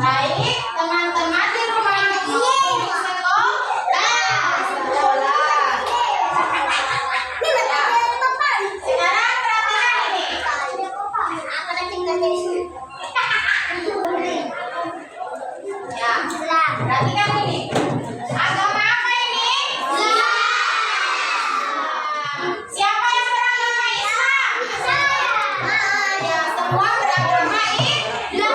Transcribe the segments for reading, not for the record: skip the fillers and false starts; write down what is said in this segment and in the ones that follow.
Baik, teman-teman di rumah mau sekolah. Sekolah. Sekarang perhatikan ini. Ya, perhatikan ini. Agama apa ini? Islam. Siapa yang beragama Islam? Ya, semua beragama Islam.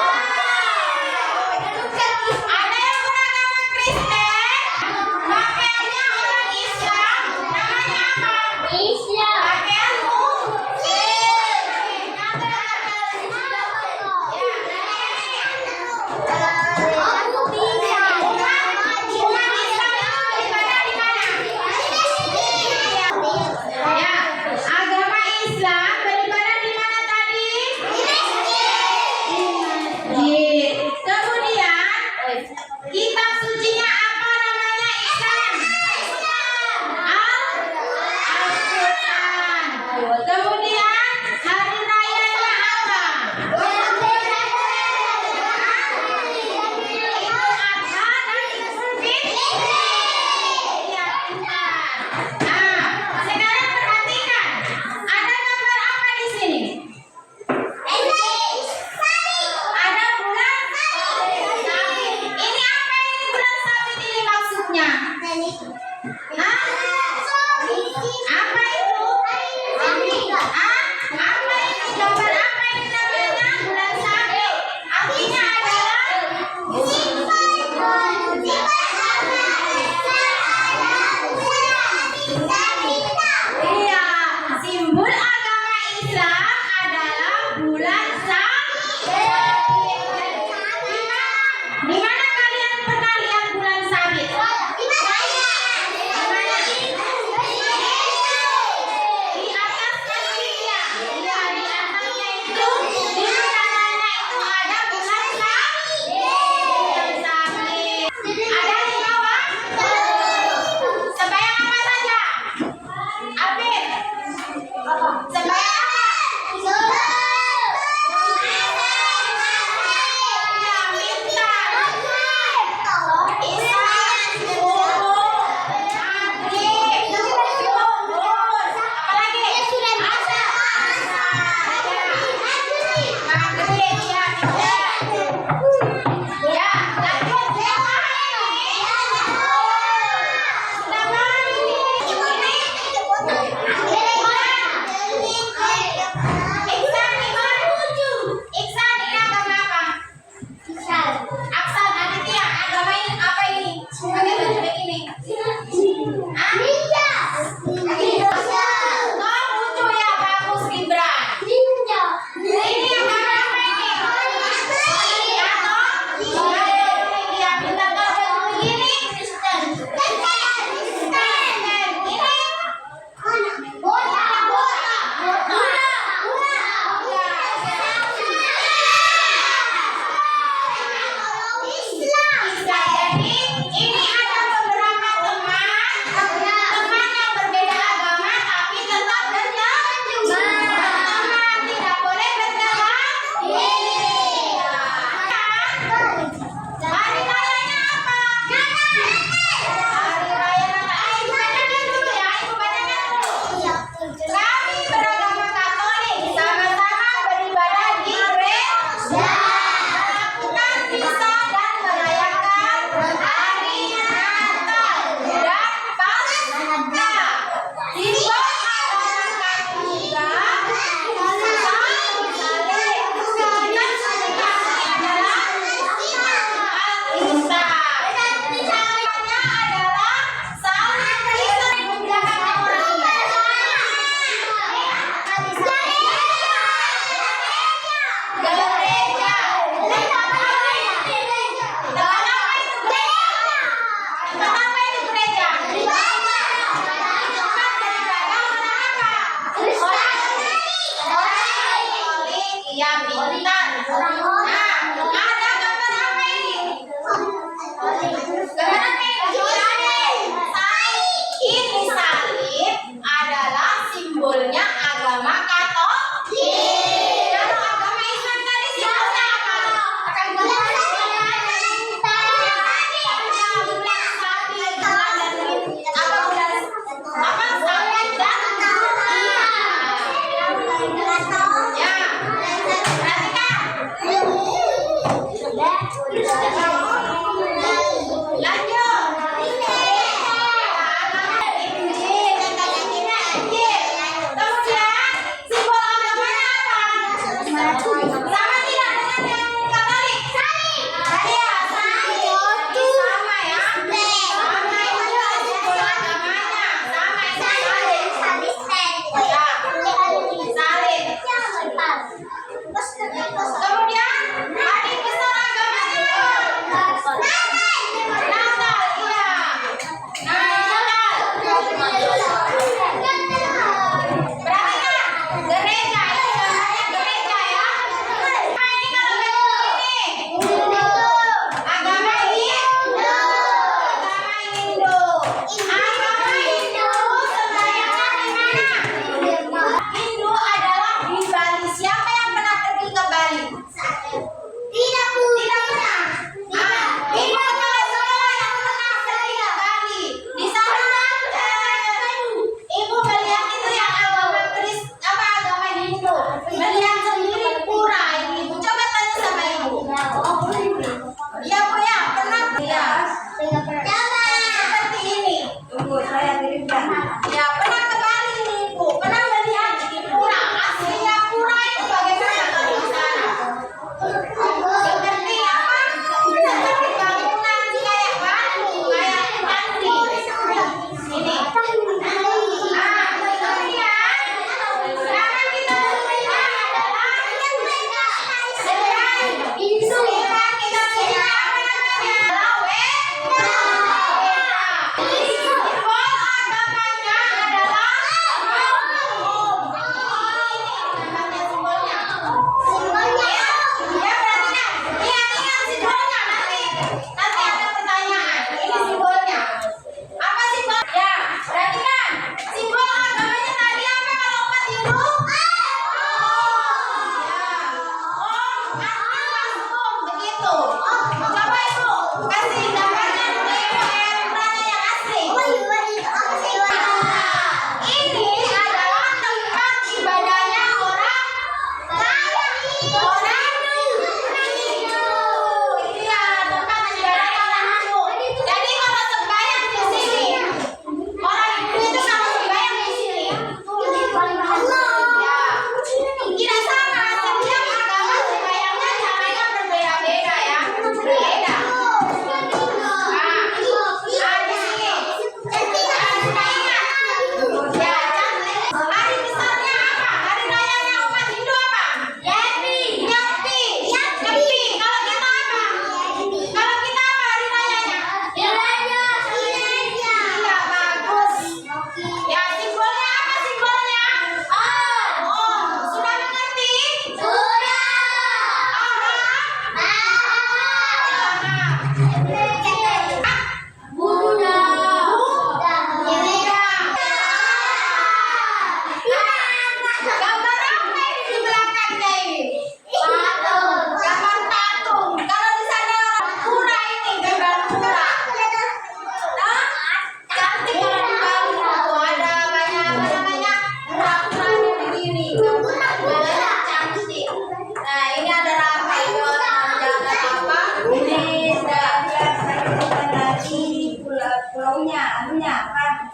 ininya apa?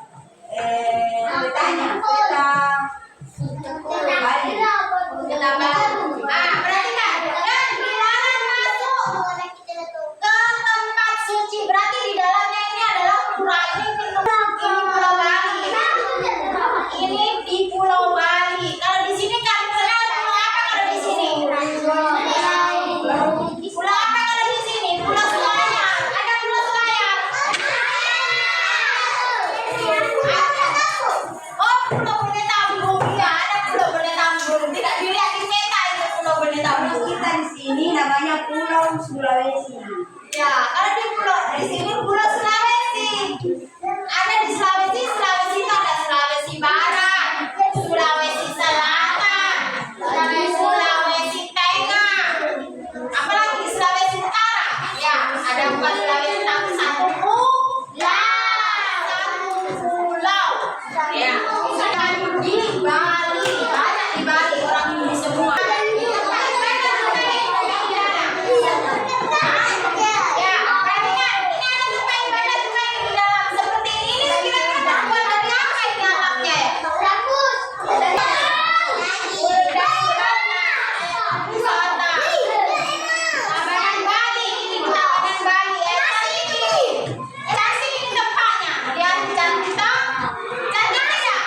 Petanya, peta Bali. Kita baru. Perhatikan. Dan dilarang masuk ke tempat suci. Berarti di dalamnya ini adalah pura. Ini Pulau Bali. Ini di Pulau Bali. Kalau di sini kan misalnya pulau apa kalau di sini? Pulau apa kalau di sini? Pulau Selayar. Ada Pulau Selayar. Oh, Pulau Bone Tambung. Ya, ada Pulau Bone Tambung. Tidak dilihat di peta itu Pulau Bone Tambung. Kita di sini namanya Pulau Sulawesi. Ya, kalau di sini Pulau Sulawesi. Ada di Sulawesi, Sulawesi itu ada Sulawesi Barat, Sulawesi Selatan, Sulawesi Tengah. Apalagi di Sulawesi Utara. Ya, ada 4 Sulawesi tapi satu pulau. Ya, di Bali, banyak di Bali orang ini semua. Ya, perhatikan, ini ada tupai di dalam seperti ini. Kira-kira terbuat dari apa ini atapnya ya? Tabanan Bali, ini Tabanan Bali. Cantik ini tempatnya. Lihat cantik toh? Cantik tidak?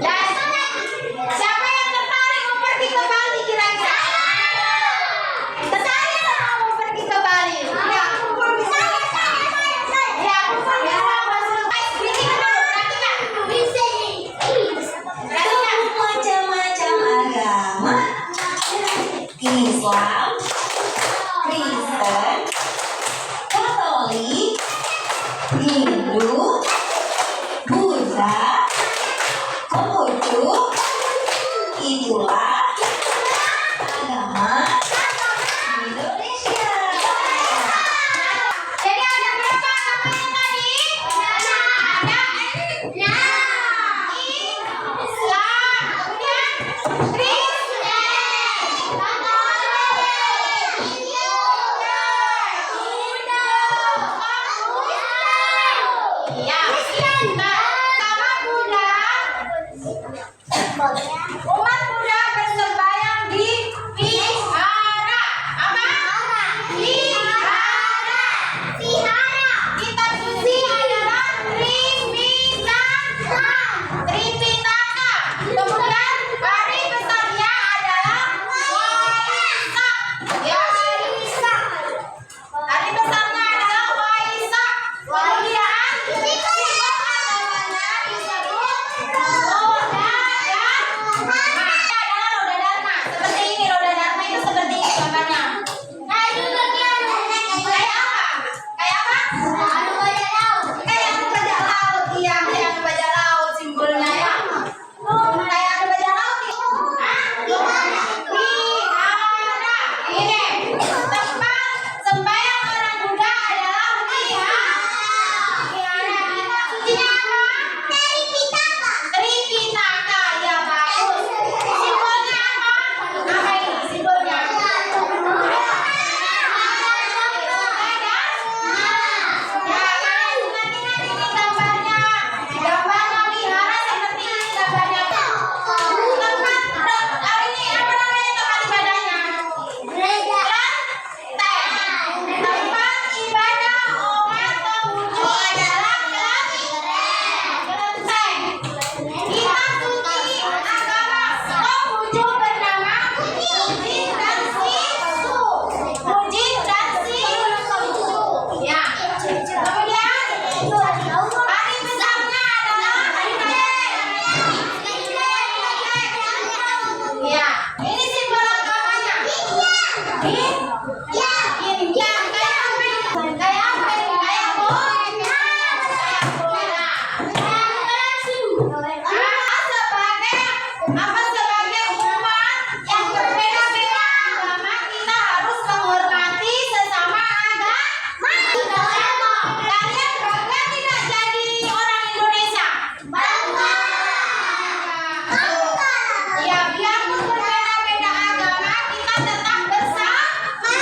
Dan siapa yang tertarik mau pergi ke Bali kira-kira? Tertarik tak mau pergi ke Bali? Ya, ya, perhatikan. Macam-macam agama. Islam, Kristen, Katolik, Hindu, Buddha, Konghucu, itulah agama Indonesia. Jadi ada berapa agama tadi? Ada Islam, kemudian Kristen, Katolik, Buddha, ya, sama Buddha. Umat Buddha bersembahyang di vihara. Apa? Vihara. Kitab suci adalah Tripitaka. Tripitaka. Kemudian hari besarnya adalah Waisak. Ya. Hari besarnya adalah Waisak. Kemudian simbolnya disebut roda dharma. Ini adalah roda dharma. Seperti ini roda dharma itu seperti ini gambarnya. Kayak apa? Kayak apa? Kayak anu bajak laut. Iya, kayak anu bajak laut simbolnya ya. Kayak anu bajak laut itu. Wihara. Ini tempat sembahyang orang Buddha adalah wihara. Kitab sucinya apa? Tripitaka. Ya, bagus. Simbolnya apa? Apa ini simbolnya? Nanti ini gambarnya wihara seperti ini gambarnya. Tempat ini apa namanya tempat ibadahnya? Tempat ibadah umat Konghucu adalah kelenteng. Kitab suci agama Konghucu bernama Mujin dan Shisu. Mujin dan Shisu. Ya. Kemudian hari besarnya adalah hari ya. Ini simbol agamanya. India. Kayak apa ini? Kayak apa ini? Kayak bola. Sebagai umat yang berbeda-beda agama, kita harus menghormati sesama agama. Kalian bangga tidak jadi orang Indonesia? Bangga. Ya, biarpun berbeda-beda agama, kita tetap bersama.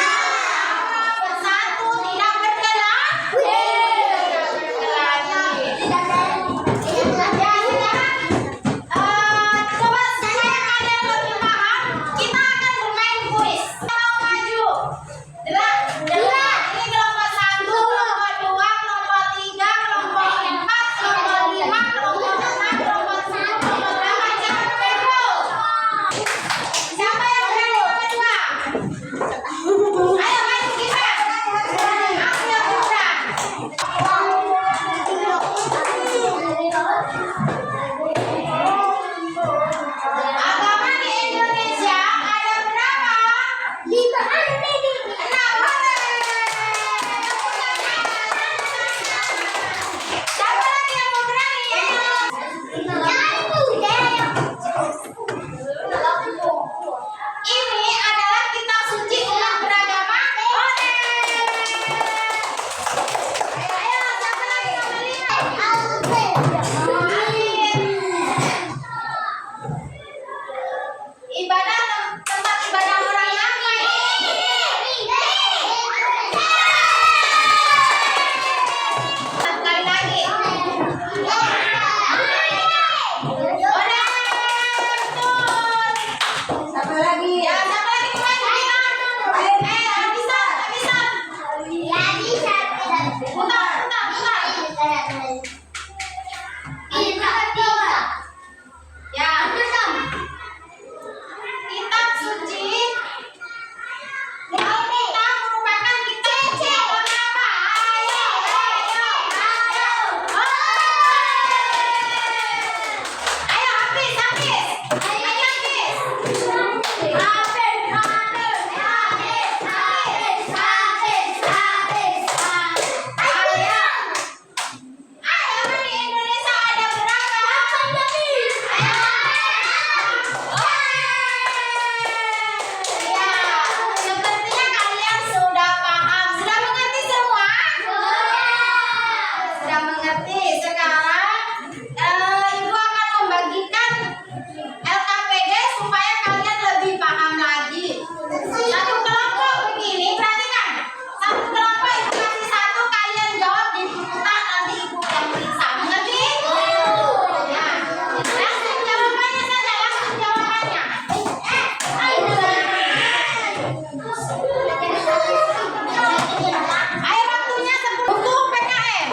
Ayo waktunya 10 PKM.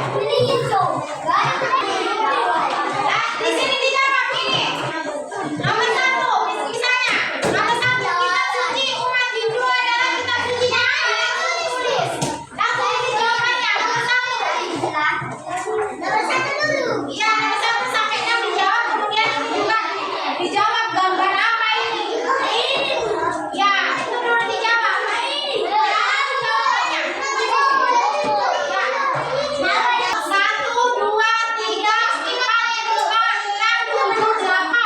Nah, di sini dijawab ini. Nomor 1, misalnya. Nomor 1, kitab suci umat Hindu adalah kitab suci yang mana? Tulis. Langsung ini jawabannya. Nomor 1 dulu. Iya, nomor 1 sampai 6 dijawab, kemudian juga dijawab gambar apa ini? Ya, itu dulu dijawab. Ya, jawabannya. Ya. 1, 2, 3, 4, 5, 6, 7, 8.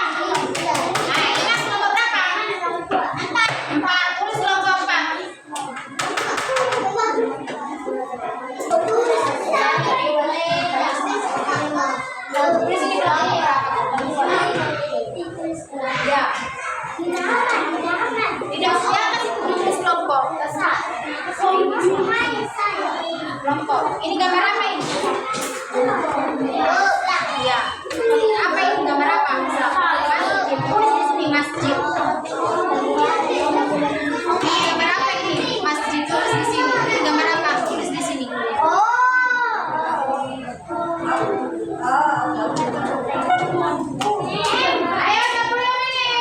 Nah, ingat nomor berapa? 4. Tulis kelompok 4. Di sini kelompok berapa? Ya. Tidak di atas itu tulis kelompok. Kelompok. Ini gambar apa ini? Ya. Apa ini gambar apa? Masjid. Tulis di sini masjid. Ini gambar apa ini? Masjid. Tulis di sini. Ini gambar apa? Tulis di sini. Ayo 10 menit.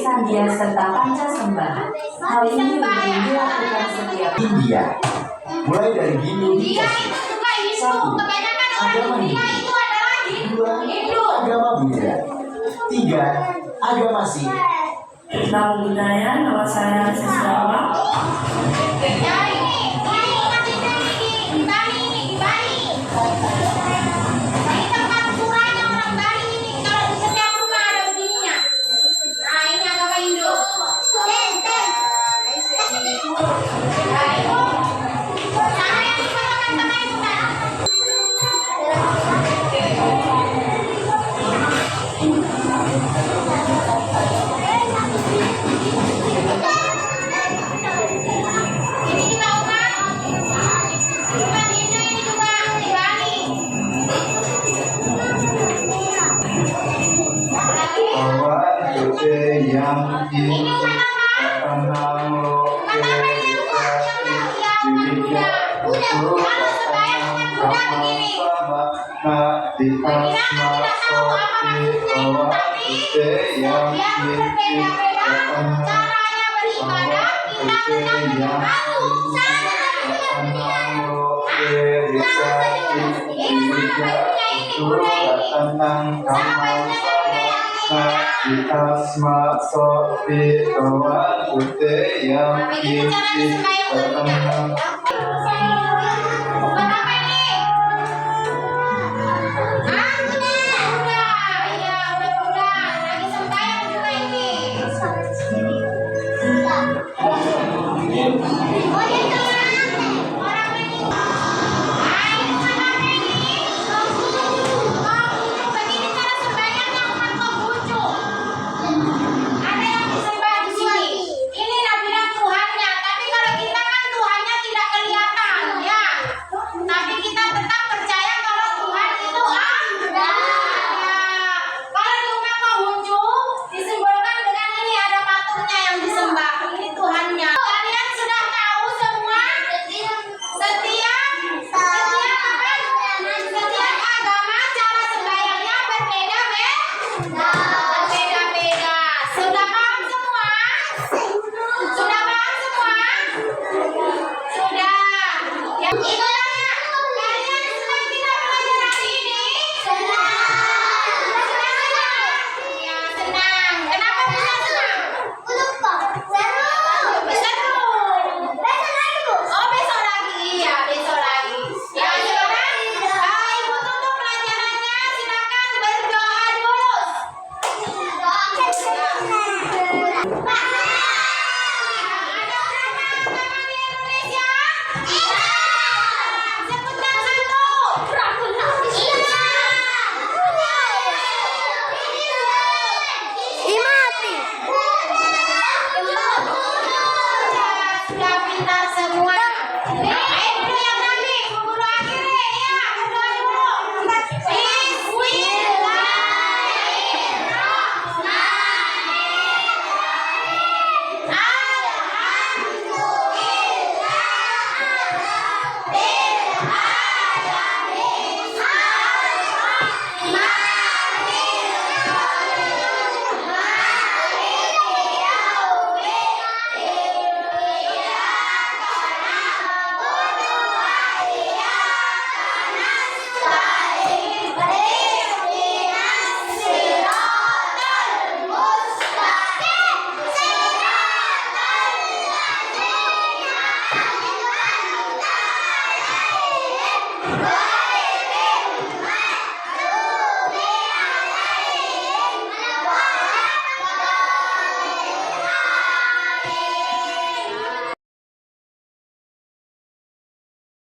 Sandia serta Pancasembah. Hal ini dilakukan setiap India, mulai dari Hindu, Dia itu juga Hindu. Kebanyakan orang India itu adalah Hindu. agama Buddha, 3 agama Sikh. Nama budaya, nama saya siswa. Ya ini di Bali ini di Bali. Ini tempat puranya orang Bali ini. Kalau di setiap rumah ada begininya. Nah ini agama Hindu. Nah itu sama yang dikatakan sama itu kan. Ini kita tidak tahu apa maksudnya itu, tapi yang berbeda-beda caranya beribadah, kita tetap bersatu. Sama ini sama bajunya ini kuda ini. Sama bajunya Asma sofi kawan putih yang Begitu cara sembahyang kita.